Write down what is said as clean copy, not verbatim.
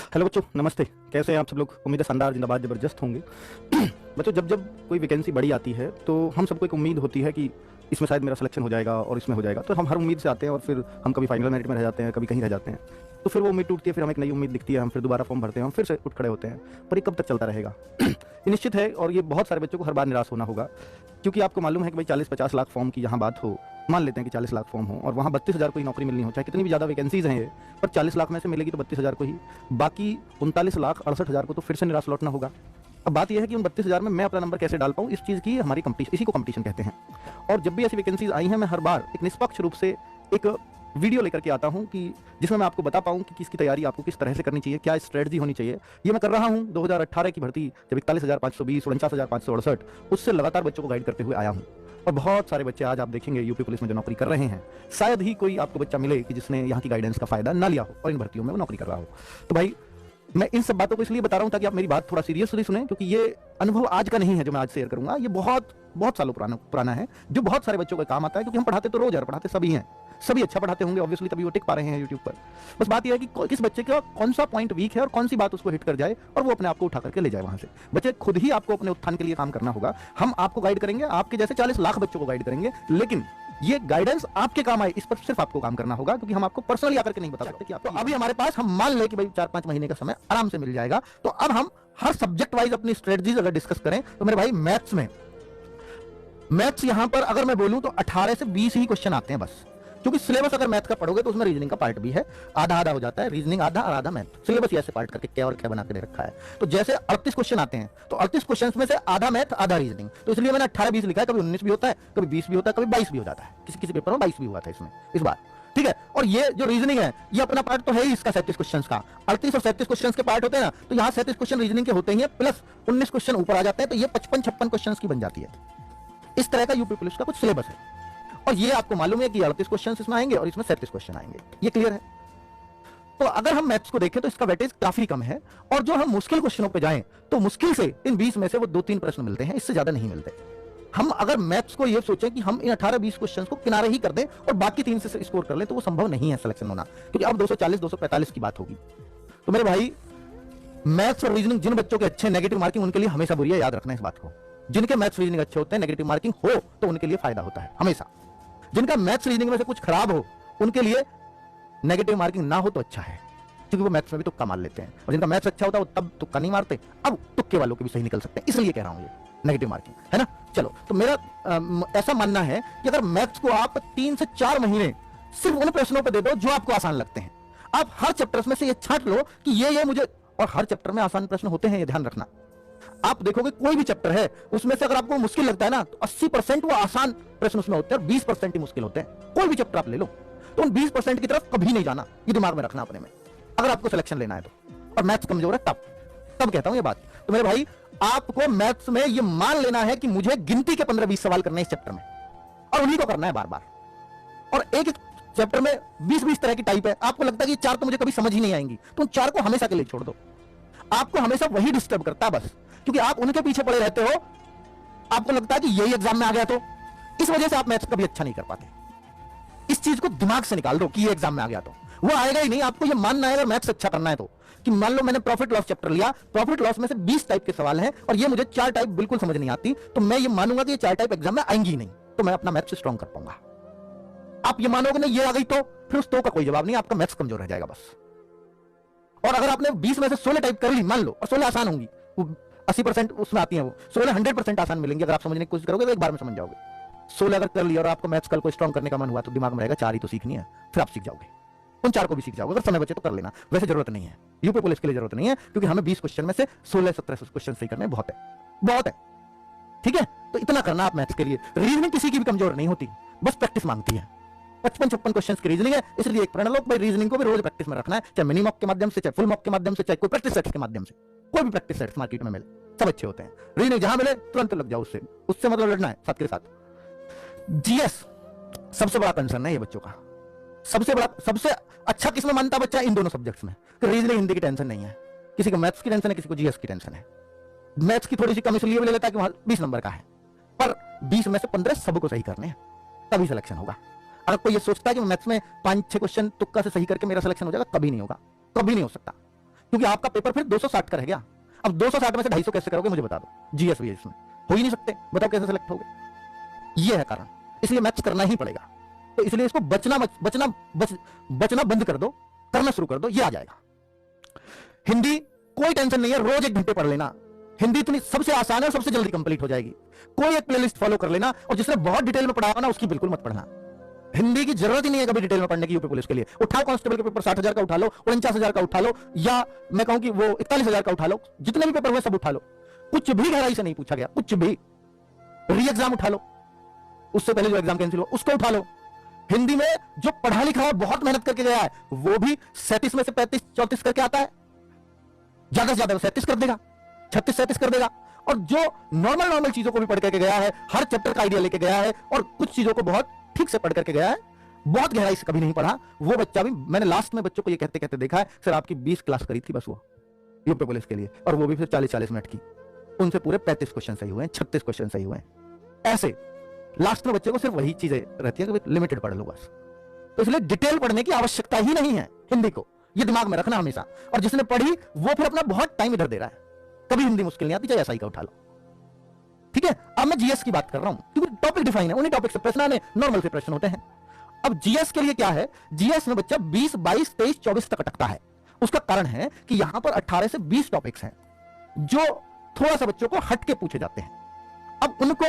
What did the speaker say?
Hello बच्चों, नमस्ते। कैसे हैं आप सब लोग? उम्मीद है शानदार, जिंदाबाद, जबरदस्त होंगे। बच्चों, जब जब कोई वैकेंसी बड़ी आती है तो हम सबको एक उम्मीद होती है कि इसमें शायद मेरा सिलेक्शन हो जाएगा और इसमें हो जाएगा। तो हम हर उम्मीद से आते हैं और फिर हम कभी फाइनल मेरिट में रह जाते हैं, कभी कहीं रह जाते हैं। तो फिर वो उम्मीद टूटती है, फिर हमें एक नई उम्मीद दिखती है, हम फिर दोबारा फॉर्म भरते हैं, हम फिर से उठ खड़े होते हैं। पर ये कब तक चलता रहेगा? ये निश्चित है और ये बहुत सारे बच्चों को हर बार निराश होना होगा, क्योंकि आपको मालूम है कि भाई 40-50 लाख फॉर्म की यहाँ बात हो, मान लेते हैं कि 40 लाख फॉर्म हो और वहाँ 32,000 को ही नौकरी मिलनी हो, चाहे कितनी भी ज़्यादा वैकेंसीज हैं ये, पर 40 लाख में से मिलेगी तो 32,000 को ही, बाकी 39,68,000 को तो फिर से निराश लौटना होगा। अब बात यह है कि उन 32,000 में मैं अपना नंबर कैसे डाल पाऊँ, इस चीज़ की हमारी कंपटीशन, इसी को कंपटीशन कहते हैं। और जब भी ऐसी वैकेंसीज आई हैं, मैं हर बार एक निष्पक्ष रूप से एक वीडियो लेकर के आता हूं कि जिसमें मैं आपको बता पाऊं कि किसकी तैयारी आपको किस तरह से करनी चाहिए, क्या स्ट्रेटजी होनी चाहिए। ये मैं कर रहा हूं 2018 की भर्ती जब 41,520, 49,568, उससे लगातार बच्चों को गाइड करते हुए आया हूं। और बहुत सारे बच्चे आज आप देखेंगे यूपी पुलिस में जो नौकरी कर रहे हैं, शायद ही कोई आपको बच्चा मिले कि जिसने यहाँ की गाइडेंस का फायदा ना लिया हो और इन भर्तियों में वो नौकरी कर रहा हो। तो भाई, मैं इन सब बातों को इसलिए बता रहा हूं ताकि आप मेरी बात थोड़ा सीरियसली सुने, क्योंकि ये अनुभव आज का नहीं है जो मैं आज शेयर करूंगा, ये बहुत बहुत सालों पुराना है, जो बहुत सारे बच्चों का काम आता है। क्योंकि हम पढ़ाते तो रोज यार, पढ़ाते सभी हैं, सभी अच्छा पढ़ाते होंगे ऑब्वियसली, तभी वो टिक पा रहे हैं यूट्यूब पर। बस बात यह है कि किस बच्चे का कौन सा पॉइंट वीक है और कौन सी बात उसको हिट कर जाए और वो अपने आप को उठा करके ले जाए वहां से। बच्चे खुद ही आपको अपने उत्थान के लिए काम करना होगा। हम आपको गाइड करेंगे, आपके जैसे 40 लाख बच्चों को गाइड करेंगे, लेकिन ये गाइडेंस आपके काम आए, इस पर सिर्फ आपको काम करना होगा, क्योंकि हम आपको पर्सनली आकर के नहीं बता सकते कि आप। तो अभी हमारे पास, हम मान लें कि भाई 4-5 महीने का समय आराम से मिल जाएगा, तो अब हम हर सब्जेक्ट वाइज अपनी स्ट्रेटजीज अगर डिस्कस करें तो मेरे भाई, मैथ्स यहां पर अगर मैं बोलूं तो 18 से 20 ही क्वेश्चन आते हैं बस। क्योंकि सिलेबस अगर मैथ का पढ़ोगे तो उसमें रीजनिंग का पार्ट भी है, आधा आधा हो जाता है, रीजनिंग आधा और आधा मैथ। सिलेबस ऐसे पार्ट करके क्या और क्या बना के दे रखा है। तो जैसे 38 क्वेश्चन आते हैं, तो 38 क्वेश्चन में से आधा मैथ आधा रीजनिंग, तो इसलिए मैंने 18-20 लिखा है। कभी 19 भी होता है, कभी 20 भी होता है, कभी 22 भी हो जाता है। किसी किसी पेपर में 22 भी हुआ था इसमें इस बार, ठीक है। और ये जो रीजनिंग है, ये अपना पार्ट तो है ही इसका 37 क्वेश्चन का। 38 और 37 क्वेश्चन के पार्ट होते हैं ना, तो यहाँ 37 क्वेश्चन रीजनिंग के होते ही हैं, प्लस 19 क्वेश्चन ऊपर आ जाते हैं, तो ये 55-56 क्वेश्चन की बन जाती है। इस तरह का यूपी पुलिस का कुछ सिलेबस है। और ये आपको मालूम है कि 38 क्वेश्चन इसमें आएंगे और इसमें 37 क्वेश्चन आएंगे, ये क्लियर है। तो अगर हम मैथ्स को देखें तो इसका वेटेज काफी कम है, और जो हम मुश्किल क्वेश्चनों पे जाएं तो मुश्किल से इन 20 में से वो 2-3 प्रश्न मिलते हैं, इससे ज्यादा नहीं मिलते। हम अगर मैथ्स को ये सोचें कि हम इन 18-20 क्वेश्चन को किनारे ही कर दें और बाकी 3 से स्कोर कर लें, तो वो संभव नहीं है सिलेक्शन होना, क्योंकि अब 240-245 की बात होगी। तो मेरे भाई, मैथ्स और रीजनिंग जिन बच्चों के अच्छे नेगेटिव मार्किंग उनके लिए हमेशा बुरी है, याद रखना इस बात को। जिनके मैथ्स रीजनिंग अच्छे होते हैं, नेगेटिव मार्किंग हो तो उनके लिए फायदा होता है हमेशा। जिनका मैथ्स रीजनिंग में से कुछ खराब हो, उनके लिए नेगेटिव मार्किंग ना हो तो अच्छा है, क्योंकि वो मैथ्स में भी तुक्का मार लेते हैं। और जिनका मैथ्स अच्छा होता है वो तब तुक्का नहीं मारते, अब तुक्के वालों के भी सही निकल सकते हैं, इसलिए कह रहा हूं ये नेगेटिव मार्किंग है ना। चलो, तो मेरा ऐसा मानना है कि अगर मैथ्स को आप 3 से 4 महीने सिर्फ उन प्रश्नों पर दे दो जो आपको आसान लगते हैं, आप हर चैप्टर में से ये छांट लो कि ये मुझे, और हर चैप्टर में आसान प्रश्न होते हैं, ये ध्यान रखना। आप देखोगे कोई भी चैप्टर है, उसमें से अगर आपको मुश्किल लगता है ना, तो 80% वो आसान प्रश्न उसमें होते हैं और 20% ही मुश्किल होते हैं। कोई भी चैप्टर आप ले लो, तो उन 20% की तरफ कभी नहीं जाना, ये दिमाग में रखना अपने में, अगर आपको सिलेक्शन लेना है तो। और मैथ्स कमजोर है तब कहता हूं ये बात। तो मेरे भाई, आपको मैथ्स में ये मान लेना है कि मुझे गिनती के 15-20 सवाल करने हैं इस चैप्टर में, और उन्हीं को करना है बार बार। और एक चैप्टर में 20-20 तरह की टाइप है, आपको लगता है कि 4 तो मुझे कभी समझ ही नहीं आएंगी, तो उन 4 को हमेशा के लिए छोड़ दो। आपको हमेशा वही डिस्टर्ब करता है बस, क्योंकि आप उनके पीछे पड़े रहते हो। आपको लगता है कि यही एग्जाम में आ गया, तो इस वजह से आप मैथ्स कभी अच्छा नहीं कर पाते। इस चीज को दिमाग से निकाल दो कि ये एग्जाम में आ गया, तो वो आएगा ही नहीं। आपको ये मानना है अगर मैथ्स अच्छा करना है तो, कि मान लो मैंने प्रॉफिट लॉस चैप्टर लिया, प्रॉफिट लॉस में से 20 टाइप के सवाल हैं और ये मुझे 4 टाइप बिल्कुल समझ नहीं आती, तो मैं ये मानूंगा कि ये 4 टाइप एग्जाम में आएंगी ही नहीं, तो मैं अपना मैथ्स स्ट्रॉन्ग कर पाऊंगा। आप ये मानोगे नहीं, ये आ गई तो फिर उस तो का कोई जवाब नहीं, आपका मैथ्स कमजोर रह जाएगा बस। और अगर आपने 20 में से 16 टाइप कर ली, मान लो, और 16 आसान होंगी, 80% उसमें आती है, वो 16 100% आसान मिलेंगी। अगर आप समझने की कोशिश करोगे तो एक बार में समझ जाओगे। 16 अगर कर लिया और आपको मैथ्स कल को स्ट्रॉन्ग करने का मन हुआ, तो दिमाग में रहेगा 4 ही तो सीखनी है, फिर आप सीख जाओगे, उन 4 को भी सीख जाओगे। अगर समय बचे तो कर लेना, वैसे जरूरत नहीं है, यूपी पुलिस के लिए जरूरत नहीं है, क्योंकि हमें 20 क्वेश्चन में से 16-17 क्वेश्चन सही करने बहुत है, ठीक है। तो इतना करना आप मैथ्स के लिए। रीजनिंग किसी की भी कमजोर नहीं होती, बस प्रैक्टिस मांगती है। 55-56 क्वेश्चन की रीजनिंग है, इसलिए एक प्रण लो भाई, रीजनिंग को भी रोज प्रैक्टिस में रखना है, चाहे मिनी मॉक के माध्यम से, चाहे फुल मॉक के माध्यम से, चाहे कोई प्रैक्टिस सेट्स के माध्यम से। कोई भी प्रैक्टिस सेट्स मार्केट में मिले, सब अच्छे होते हैं। रीजनिंग जहां मिले तुरंत लग जाओ उससे मतलब लड़ना है साथ के साथ। जीएस सबसे बड़ा कंसर्न है ये बच्चों का, सबसे अच्छा किसमें मानता बच्चा? इन दोनों सब्जेक्ट्स में। रीजनिंग हिंदी की टेंशन नहीं है, किसी को मैथ्स की टेंशन है, किसी को जीएस की टेंशन है। मैथ्स की थोड़ी सी कम इसलिए भी ले लेता है कि वहां 20 नंबर का है, पर 20 में से 15 सबको सही करने हैं, तभी सिलेक्शन होगा। अगर कोई ये सोचता है कि मैथ्स में 5-6 क्वेश्चन तुक्का से सही करके मेरा सिलेक्शन हो जाएगा, कभी नहीं होगा, कभी नहीं हो सकता। क्योंकि आपका पेपर फिर 260 का रह गया। अब 260 में से 250 कैसे करोगे मुझे बता दो। जीएस भी इसमें हो ही नहीं सकते, बताओ कैसे सेलेक्ट होगे। ये है कारण, इसलिए मैथ्स करना ही पड़ेगा। तो इसलिए इसको बचना बंद कर दो, करना शुरू कर दो, ये आ जाएगा। हिंदी कोई टेंशन नहीं है, रोज 1 घंटे पढ़ लेना। हिंदी इतनी सबसे आसान है और सबसे जल्दी कंप्लीट हो जाएगी। कोई एक प्लेलिस्ट फॉलो कर लेना, और जिसने बहुत डिटेल में पढ़ा ना उसकी बिल्कुल मत पढ़ना। हिंदी की जरूरत ही नहीं है कभी डिटेल में पढ़ने की यूपी पुलिस के लिए। उठाओ कांस्टेबल के पेपर 60,000 का उठा लो, 49,000 का उठा लो, या मैं कहूं कि वो 41,000 का उठा लो, जितने भी पेपर हुए सब उठा लो। कुछ भी गहराई से नहीं पूछा गया, कुछ भी। री एग्जाम उठा लो, उससे पहले जो एग्जाम कैंसिल हुआ उसको उठा लो। हिंदी में जो पढ़ा लिखा है बहुत मेहनत करके गया है, वो भी 37 में से 35 34 करके आता है। ज्यादा से ज्यादा 37 कर देगा, 36 37 कर देगा। और जो नॉर्मल चीजों को भी पढ़ करके गया है, हर चैप्टर का आइडिया लेके गया है, और कुछ चीजों को बहुत ठीक से पढ़ करके गया है, बहुत गहराई से कभी नहीं पढ़ा, वो बच्चा भी। मैंने लास्ट में बच्चों को ये कहते कहते देखा है, सर आपकी 20 क्लास करी थी बस वो यूपी पुलिस के लिए, और वो भी फिर 40-40 मिनट की। उनसे पूरे 35 क्वेश्चन सही हुए हैं, 36 क्वेश्चन सही हुए हैं। ऐसे लास्ट में बच्चे को सिर्फ वही चीजें रहती है कि लिमिटेड पढ़ लो बस। तो इसलिए डिटेल पढ़ने की आवश्यकता ही नहीं है हिंदी को, ये दिमाग में रखना हमेशा। और जिसने पढ़ी वो फिर अपना बहुत टाइम इधर दे रहा है। कभी हिंदी मुश्किल नहीं आती, चाहे एसआई का उठा लो। ठीक है, अब मैं जीएस की बात कर रहा हूं, क्योंकि टॉपिक डिफाइन है, उन्हीं टॉपिक से प्रश्न आने, नॉर्मल से प्रश्न होते हैं। अब जीएस के लिए क्या है, जीएस में बच्चा 20, 22, 23, 24 तक अटकता है। उसका कारण है कि यहां पर 18 से 20 टॉपिक्स हैं जो थोड़ा सा बच्चों को हट के पूछे जाते हैं। अब उनको